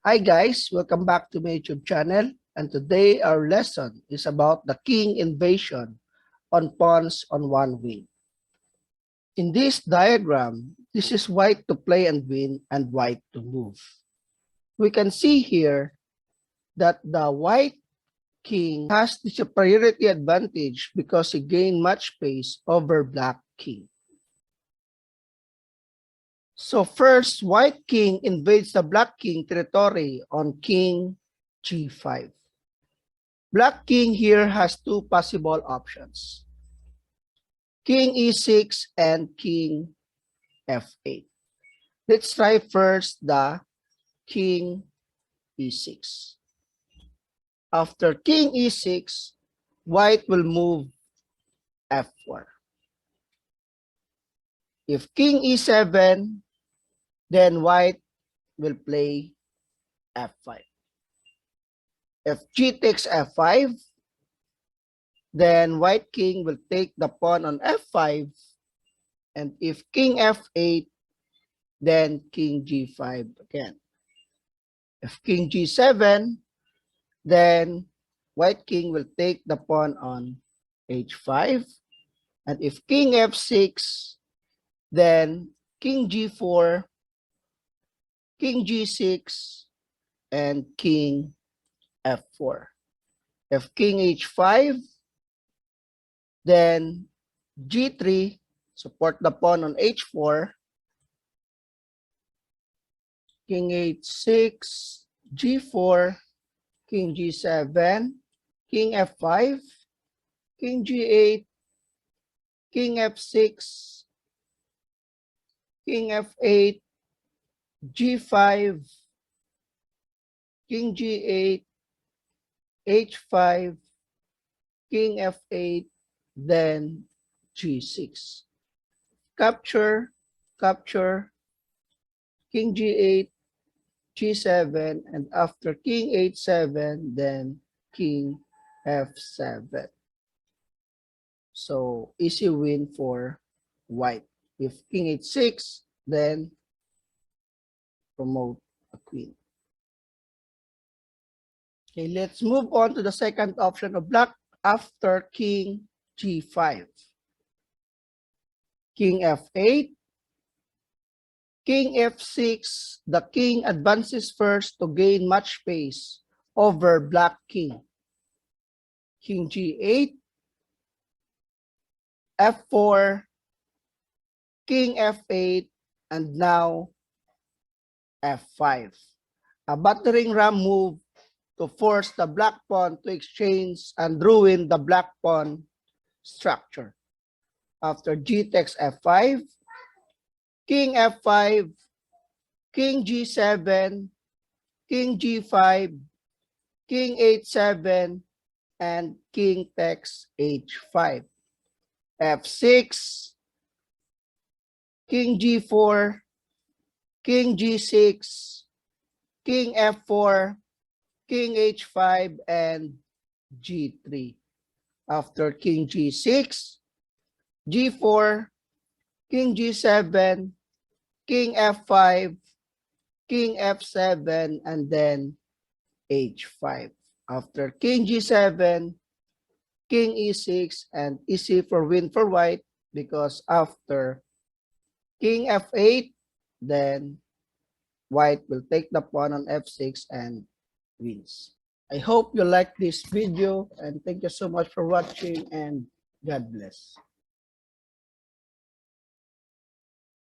Hi guys, welcome back to my YouTube channel, and today our lesson is about the king invasion on pawns on one wing. In this diagram, this is white to play and win and white to move. We can see here that the white king has the superiority advantage because he gained much space over black king. So first, white king invades the black king territory on king g5. Black king here has two possible options, king e6 and king f8. Let's try first the king e6. After king e6, white will move f4. If king e7, then white will play f5. If g takes f5, then white king will take the pawn on f5, and if king f8, then king g5 again. If king g7, then white king will take the pawn on h5, and if king f6, then king g4, king g6, and king f4. If king h5, then g3, support the pawn on h4, king h6, g4, king g7, king f5, king g8, king f6, king f8, g5, king g8, h5, king f8, then g6. Capture, capture, king g8, g7, and after king h7, then king f7. So easy win for white. If king h6, then promote a queen. Okay, let's move on to the second option of black after king g5. King f8, king f6, the king advances first to gain much space over black king. King g8, f4, king f8, and now f5. A battering ram move to force the black pawn to exchange and ruin the black pawn structure. After g takes f5, king f5, king g7, king g5, king h7, and king takes h5. f6, king g4, king g6, king f4, king h5, and g3. After king g6, g4, king g7, king f5, king f7, and then h5. After king g7, king e6, and easy for win for white because after king f8, then white will take the pawn on f6 and wins. I hope you like this video, and thank you so much for watching, and God bless.